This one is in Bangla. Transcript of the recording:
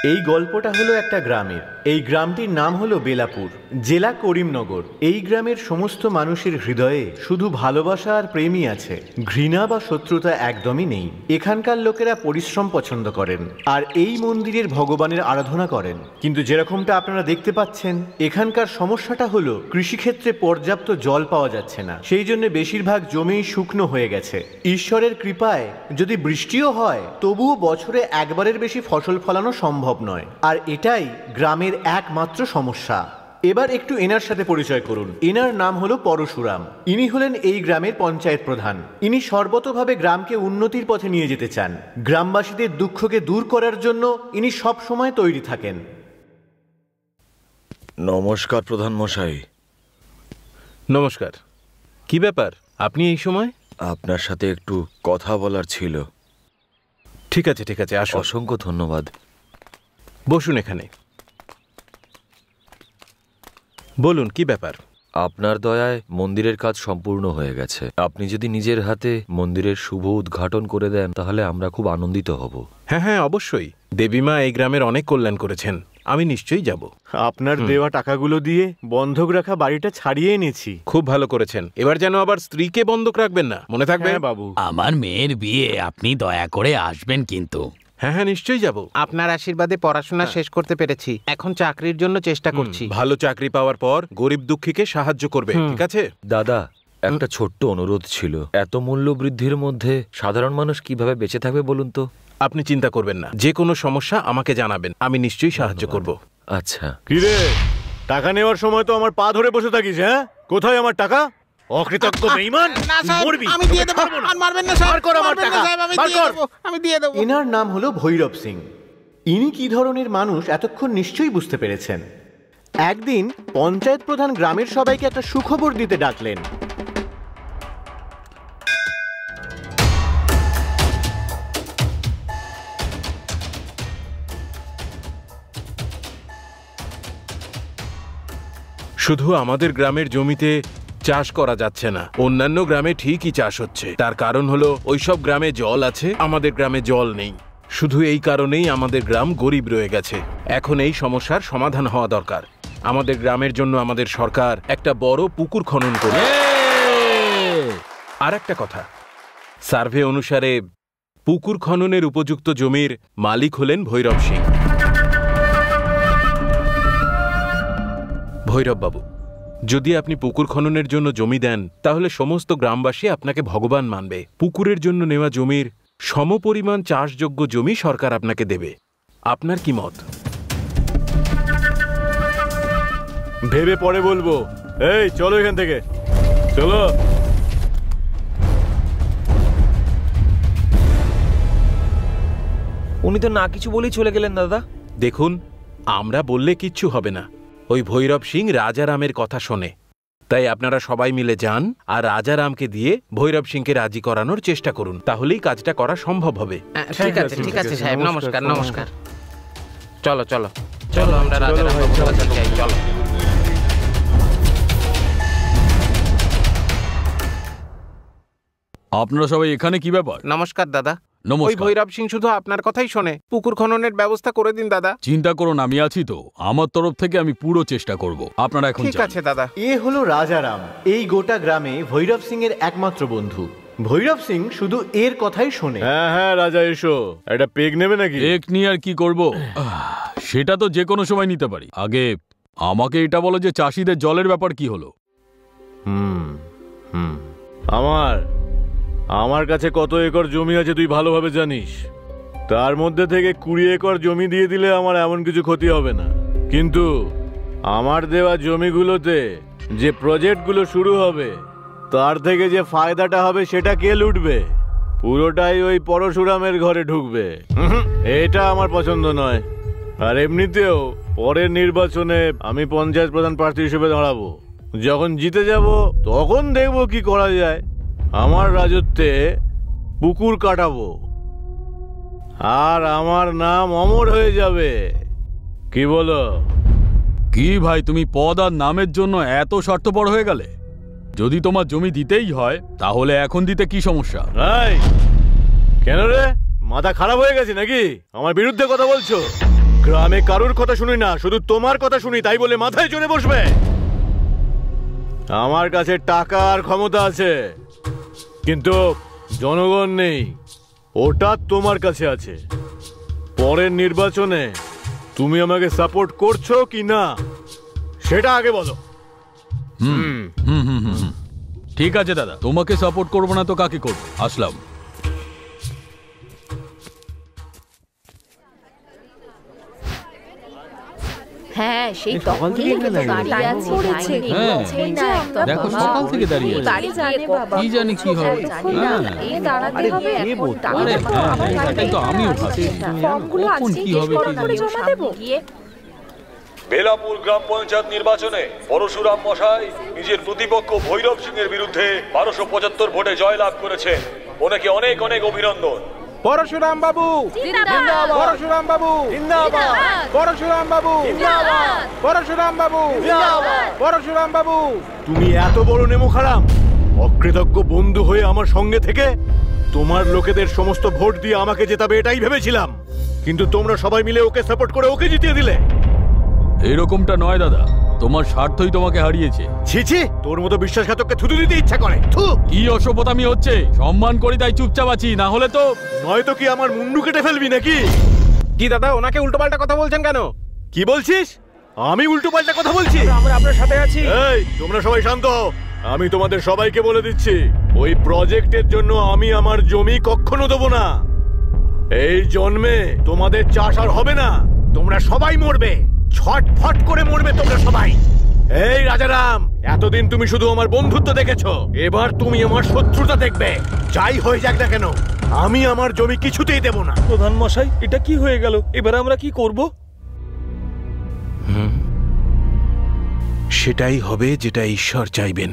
এই গল্পটা হলো একটা গ্রামের। এই গ্রামটির নাম হলো বেলাপুর, জেলা করিমনগর। এই গ্রামের সমস্ত মানুষের হৃদয়ে শুধু ভালোবাসা আর প্রেমই আছে, ঘৃণা বা শত্রুতা একদমই নেই। এখানকার লোকেরা পরিশ্রম পছন্দ করেন আর এই মন্দিরের ভগবানের আরাধনা করেন। কিন্তু যেরকমটা আপনারা দেখতে পাচ্ছেন, এখানকার সমস্যাটা হলো কৃষিক্ষেত্রে পর্যাপ্ত জল পাওয়া যাচ্ছে না, সেই জন্য বেশিরভাগ জমি শুকনো হয়ে গেছে। ঈশ্বরের কৃপায় যদি বৃষ্টিও হয়, তবুও বছরে একবারের বেশি ফসল ফলানো সম্ভব নয়। আর এটাই গ্রামের একমাত্র সমস্যা। এবার একটু এনার সাথে পরিচয় করুন। এনার নাম হলো পরশুরাম। ইনি হলেন এই গ্রামের পঞ্চায়েত প্রধান। ইনি সর্বতোভাবে গ্রামকে উন্নতির পথে নিয়ে যেতে চান। গ্রামবাসীদের দুঃখকে দূর করার জন্য ইনি সব সময় তৈরি থাকেন। নমস্কার প্রধান মশাই। নমস্কার। কি ব্যাপার, আপনি এই সময়? আপনার সাথে একটু কথা বলার ছিল। ঠিক আছে ঠিক আছে, আসো। অসংখ্য ধন্যবাদ। বসুন এখানে। বলুন কি ব্যাপার? আপনার দয়ায় মন্দিরের কাজ সম্পূর্ণ হয়ে গেছে। আপনি যদি নিজের হাতে মন্দিরের শুভ উদ্ঘাটন করে দেন, তাহলে আমরা খুব আনন্দিত হব। হ্যাঁ হ্যাঁ, অবশ্যই। দেবীমা এই গ্রামের অনেক কল্যাণ করেছেন, আমি নিশ্চয়ই যাব। আপনার দেওয়া টাকাগুলো দিয়ে বন্ধক রাখা বাড়িটা ছাড়িয়ে এনেছি। খুব ভালো করেছেন। এবার যেন আবার স্ত্রীকে বন্ধক রাখবেন না, মনে থাকবে? হ্যাঁ বাবু। আমার মেয়ের বিয়ে আপনি দয়া করে আসবেন কিন্তু। হ্যাঁ হ্যাঁ, নিশ্চয়ই যাব। আপনার আশীর্বাদে পড়াশোনা শেষ করতে পেরেছি, এখন চাকরির জন্য চেষ্টা করছি। ভালো চাকরি পাওয়ার পর গরিব দুঃখীকে সাহায্য করবে, ঠিক আছে? দাদা, একটা ছোট্ট অনুরোধ ছিল। এত মূল্য বৃদ্ধির মধ্যে সাধারণ মানুষ কিভাবে বেঁচে থাকবে বলুন তো? আপনি চিন্তা করবেন না, যে কোনো সমস্যা আমাকে জানাবেন, আমি নিশ্চয়ই সাহায্য করব। আচ্ছা। কিরে, টাকা নেওয়ার সময় তো আমার পা ধরে বসে থাকিস? হ্যাঁ, কোথায় আমার টাকা? অকৃতজ্ঞ বেঈমান! আমি দিয়ে দেব। আর মারবেন না স্যার, মারবেন না সাহেব, আমি দিয়ে দেব। এনার নাম হলো ভৈরব সিং। ইনি কি ধরনের মানুষ এতক্ষণ নিশ্চয়ই বুঝতে পেরেছেন। একদিন পঞ্চায়েত প্রধান গ্রামের সবাইকে একটা সুখবর দিতে ডাকলেন। শুধু আমাদের গ্রামের জমিতে চাষ করা যাচ্ছে না, অন্যান্য গ্রামে ঠিকই চাষ হচ্ছে। তার কারণ হলো ওইসব গ্রামে জল আছে, আমাদের গ্রামে জল নেই। শুধু এই কারণেই আমাদের গ্রাম গরিব রয়ে গেছে। এখন এই সমস্যার সমাধান হওয়া দরকার। আমাদের গ্রামের জন্য আমাদের সরকার একটা বড় পুকুর খনন করবে। আর একটা কথা, সার্ভে অনুসারে পুকুর খননের উপযুক্ত জমির মালিক হলেন ভৈরব সিং। ভৈরব বাবু, যদি আপনি পুকুর খননের জন্য জমি দেন, তাহলে সমস্ত গ্রামবাসী আপনাকে ভগবান মানবে। পুকুরের জন্য নেওয়া জমির সমপরিমাণ চাষযোগ্য জমি সরকার আপনাকে দেবে। আপনার কি মত? ভেবে পরে বলবো। এই চলো এখান থেকে, চলো। উনি তো না কিছু বলেই চলে গেলেন দাদা। দেখুন, আমরা বললে কিচ্ছু হবে না। ওই ভৈরব সিং রাজারামের কথা শোনে, তাই আপনারা সবাই মিলে যান আর রাজারামকে দিয়ে ভৈরব সিংকে রাজি করানোর চেষ্টা করুন, তাহলেই কাজটা করা সম্ভব হবে। ঠিক আছে ঠিক আছে সাহেব, নমস্কার নমস্কার। চলো চলো চলো, আমরা রাজারামকে বোঝাতে চাই, চলো। আপনারা সবাই এখানে কি ব্যাপার? নমস্কার দাদা। ওই নমস্কার। ভৈরব সিং শুধু আপনার কথাই শোনে। পুকুর খননের ব্যবস্থা করে দিন দাদা। চিন্তা করুন, আমি আছি তো। আমার তরফ থেকে আমি পুরো চেষ্টা করব। আপনারা এখন ঠিক যান। আছে দাদা। এ হলো রাজারাম, এই গোটা গ্রামে ভৈরব সিং এর একমাত্র বন্ধু। ভৈরব সিং শুধু এর কথাই শোনে। হ্যাঁ হ্যাঁ রাজা, এসো। একটা পেগ নেবে নাকি? এক নিয়ে আর কি করব? সেটা তো যে কোনো সময় নিতে পারি। আগে আমাকে এটা বলো যে চাষিদের জলের ব্যাপার কি হলো? আমার কাছে কত একর জমি আছে তুই ভালোভাবে জানিস। তার মধ্যে থেকে 20 একর জমি দিয়ে দিলে আমার এমন কিছু ক্ষতি হবে না, কিন্তু আমার দেওয়া জমিগুলোতে যে প্রজেক্টগুলো শুরু হবে, তার থেকে যে ফায়দাটা হবে সেটা কে লুটবে? পুরোটাই ওই পরশুরামের ঘরে ঢুকবে। এটা আমার পছন্দ নয়। আর এমনিতেও পরের নির্বাচনে আমি পঞ্চায়েত প্রধান প্রার্থী হিসেবে দাঁড়াবো। যখন জিতে যাব তখন দেখবো কি করা যায়। আমার রাজত্বে পুকুর কাটাবো আর আমার নাম অমর হয়ে যাবে। কি বলো? কি ভাই, তুমি পদ আর নামের জন্য এত স্বার্থপর হয়ে গেলে? যদি তোমার জমি দিতেই হয়, তাহলে এখন দিতে কি সমস্যা? কেন রে, মাথা খারাপ হয়ে গেছে নাকি? আমার বিরুদ্ধে কথা বলছো? গ্রামে কারোর কথা শুনি না, শুধু তোমার কথা শুনি, তাই বলে মাথায় চড়ে বসবে? আমার কাছে টাকা আর ক্ষমতা আছে, কিন্তু জনগণ নেই। ওটা তোমার কাছে আছে। পরের নির্বাচনে তুমি আমাকে সাপোর্ট করছো কি না সেটা আগে বলো। ঠিক আছে দাদা, তোমাকে সাপোর্ট করবো না তো কাকে করবো? আসলাম। হ্যাঁ, সেই তখন থেকে দাঁড়িয়ে আছে। দেখো সকাল থেকে দাঁড়িয়ে আছে। বাড়ি জানে বাবা, কি জানি কি হবে। এই দাঁড়াতে হবে এখন। আরে হ্যাঁ, সেটাই তো আমিও ভাবছি। ফর্মগুলো কখন আছে কি হবে কি জানি। জমা দেবো গিয়ে। বেলাপুর গ্রাম পঞ্চায়েত নির্বাচনে পরশুরাম মশাই নিজের প্রতিপক্ষ ভৈরব সিং এর বিরুদ্ধে 1275 ভোটে জয়লাভ করেছেন। ওনাকে অনেক অনেক অভিনন্দন। পরশুরাম বাবু জিন্দাবাদ, পরশুরাম বাবু জিন্দাবাদ, পরশুরাম বাবু জিন্দাবাদ, পরশুরাম বাবু জিন্দাবাদ। পরশুরাম বাবু। তুমি এত বড় নেমো খারাম, অকৃতজ্ঞ বন্ধু হয়ে আমার সঙ্গে থেকে তোমার লোকেদের সমস্ত ভোট দিয়ে আমাকে জেতাবে এটাই ভেবেছিলাম, কিন্তু তোমরা সবাই মিলে ওকে সাপোর্ট করে ওকে জিতিয়ে দিলে। এরকমটা নয় দাদা, তোমার স্বার্থই তোমাকে হারিয়েছে। ছি ছি, তোর মতো বিশ্বাসঘাতককে থুতু দিতে ইচ্ছা করে। থু। কি অসভ্যতামি হচ্ছে? সম্মান করি তাই চুপচাপ আছি, না হলে তো। নয়তো কি আমার মুন্ডু কেটে ফেলবি নাকি? কি দাদা, ওনাকে উল্টোপাল্টা কথা বলছেন কেন? কি বলছিস? আমি উল্টো পাল্টা কথা বলছি? আমরা আপনার সাথে আছি। এই তোমরা সবাই শান্ত হও। আমি তোমাদের সবাইকে বলে দিচ্ছি, ওই প্রজেক্টের জন্য আমি আমার জমি কখনো দেবো না। এই জন্মে তোমাদের চাষ আর হবে না, তোমরা সবাই মরবে, ছটফট করে মরবে তোমরা সবাই। এই রাজারাম, এতদিন তুমি শুধু আমার বন্ধুত্ব দেখেছো, এবার তুমি আমার শত্রুতা দেখবে। যাই হয়ে যাক না কেন, আমি আমার জমি কিছুতেই দেব না। প্রধান মশাই, এটা কি হয়ে গেল? এবার আমরা কি করব? সেটাই হবে যেটা ঈশ্বর চাইবেন।